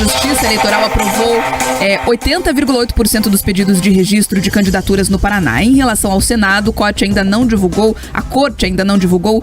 Justiça Eleitoral aprovou 80,8% dos pedidos de registro de candidaturas no Paraná. Em relação ao Senado, a Corte ainda não divulgou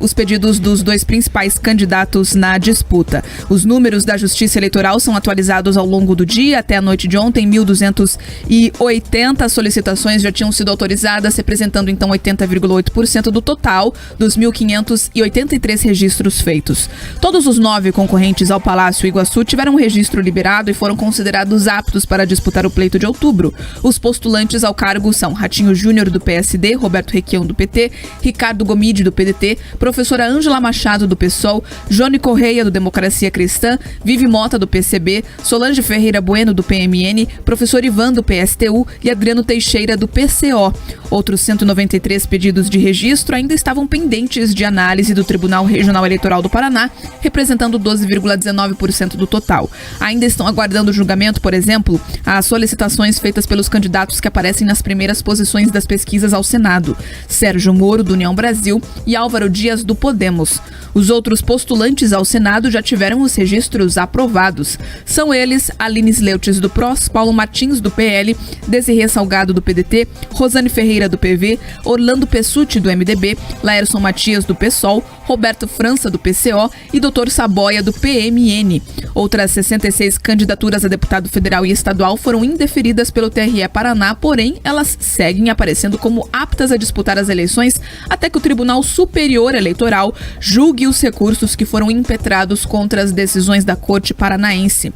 os pedidos dos dois principais candidatos na disputa. Os números da Justiça Eleitoral são atualizados ao longo do dia. Até a noite de ontem, 1.280 solicitações já tinham sido autorizadas, representando então 80,8% do total dos 1.583 registros feitos. Todos os 9 concorrentes ao Palácio Iguaçu tiveram um registro liberado e foram considerados aptos para disputar o pleito de outubro. Os postulantes ao cargo são Ratinho Júnior, do PSD, Roberto Requião, do PT, Ricardo Gomide, do PDT, professora Ângela Machado, do PSOL, Jônio Correia, do Democracia Cristã, Vivi Mota, do PCB, Solange Ferreira Bueno, do PMN, professor Ivan, do PSTU e Adriano Teixeira, do PCO. Outros 193 pedidos de registro ainda estavam pendentes de análise do Tribunal Regional Eleitoral do Paraná, representando 12,19% do total. Ainda estão aguardando julgamento, por exemplo, as solicitações feitas pelos candidatos que aparecem nas primeiras posições das pesquisas ao Senado: Sérgio Moro, do União Brasil, e Álvaro Dias, do Podemos. Os outros postulantes ao Senado já tiveram os registros aprovados. São eles Aline Sleutes, do PROS, Paulo Martins, do PL, Desirê Salgado, do PDT, Rosane Ferreira, do PV, Orlando Pessutti, do MDB, Laércio Matias, do PSOL, Roberto França, do PCO e Dr. Saboia, do PMN. Outras 66 candidaturas a deputado federal e estadual foram indeferidas pelo TRE Paraná, porém elas seguem aparecendo como aptas a disputar as eleições até que o Tribunal Superior Eleitoral julgue os recursos que foram impetrados contra as decisões da Corte Paranaense.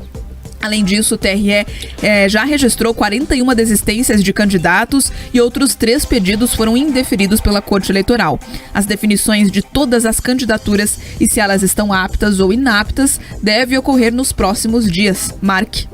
Além disso, o TRE já registrou 41 desistências de candidatos e outros 3 pedidos foram indeferidos pela Corte Eleitoral. As definições de todas as candidaturas e se elas estão aptas ou inaptas devem ocorrer nos próximos dias. Mark.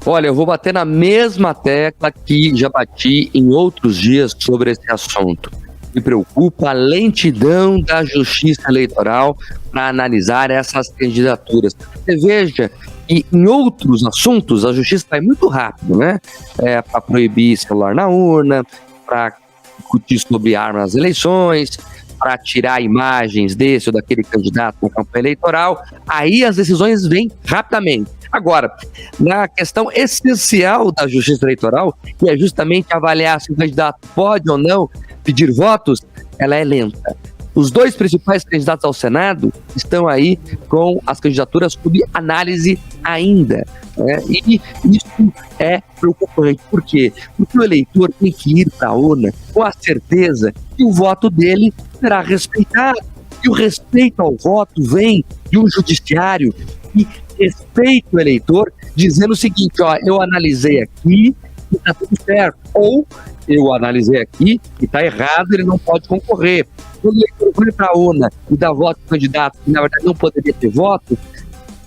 Olha, eu vou bater na mesma tecla que já bati em outros dias sobre esse assunto. Me preocupa a lentidão da Justiça Eleitoral para analisar essas candidaturas. Você veja que em outros assuntos a Justiça vai muito rápido, né? Para proibir celular na urna, para discutir sobre armas nas eleições, para tirar imagens desse ou daquele candidato na campanha eleitoral. Aí as decisões vêm rapidamente. Agora, na questão essencial da Justiça Eleitoral, que é justamente avaliar se o candidato pode ou não pedir votos, ela é lenta. Os 2 principais candidatos ao Senado estão aí com as candidaturas sob análise ainda, né? E isso é preocupante. Por quê? Porque o eleitor tem que ir para a urna com a certeza que o voto dele será respeitado. E o respeito ao voto vem de um judiciário que respeita o eleitor, dizendo o seguinte: ó, eu analisei aqui e está tudo certo. Ou eu analisei aqui e está errado, ele não pode concorrer. Quando o eleitor vai para a urna e dá voto para o candidato que na verdade não poderia ter voto,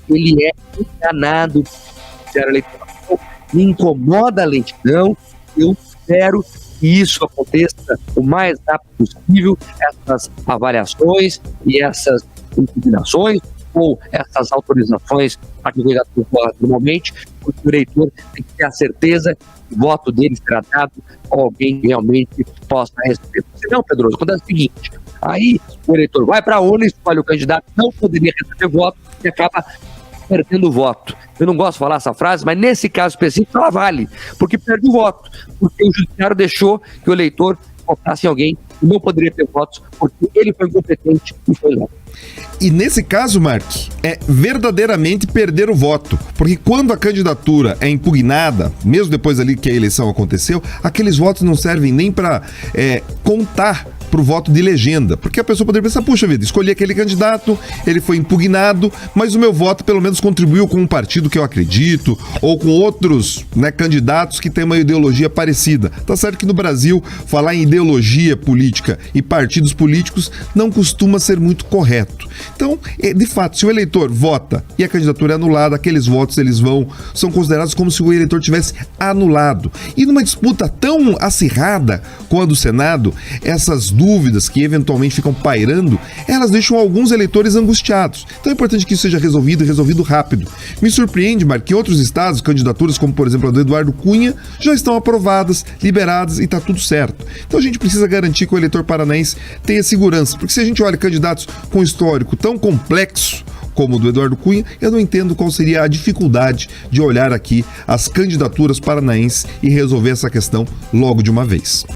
ele é enganado. Me incomoda a lentidão. Eu espero que isso aconteça o mais rápido possível, essas avaliações e essas impugnações ou essas autorizações para que o candidato concorra normalmente, porque o eleitor tem que ter a certeza que o voto dele será dado a alguém que realmente possa receber. Senão, Pedroso, acontece o seguinte: aí o eleitor vai para a urna, escolhe o candidato que não poderia receber voto e acaba perdendo o voto. Eu não gosto de falar essa frase, mas nesse caso específico ela vale, porque perde o voto, porque o judiciário deixou que o eleitor votasse em alguém que não poderia ter votos, porque ele foi incompetente e foi lá. E nesse caso, Mark, é verdadeiramente perder o voto, porque quando a candidatura é impugnada, mesmo depois ali que a eleição aconteceu, aqueles votos não servem nem para contar pro voto de legenda, porque a pessoa poderia pensar: puxa vida, escolhi aquele candidato, ele foi impugnado, mas o meu voto pelo menos contribuiu com um partido que eu acredito, ou com outros, né, candidatos que têm uma ideologia parecida. Tá certo que no Brasil, falar em ideologia política e partidos políticos não costuma ser muito correto. Então, de fato, se o eleitor vota e a candidatura é anulada, aqueles votos são considerados como se o eleitor tivesse anulado. E numa disputa tão acirrada como a do Senado, essas dúvidas que eventualmente ficam pairando, elas deixam alguns eleitores angustiados. Então é importante que isso seja resolvido e resolvido rápido. Me surpreende, Mark, que em outros estados, candidaturas como, por exemplo, a do Eduardo Cunha, já estão aprovadas, liberadas e está tudo certo. Então a gente precisa garantir que o eleitor paranaense tenha segurança, porque se a gente olha candidatos com histórico tão complexo como o do Eduardo Cunha, eu não entendo qual seria a dificuldade de olhar aqui as candidaturas paranaenses e resolver essa questão logo de uma vez.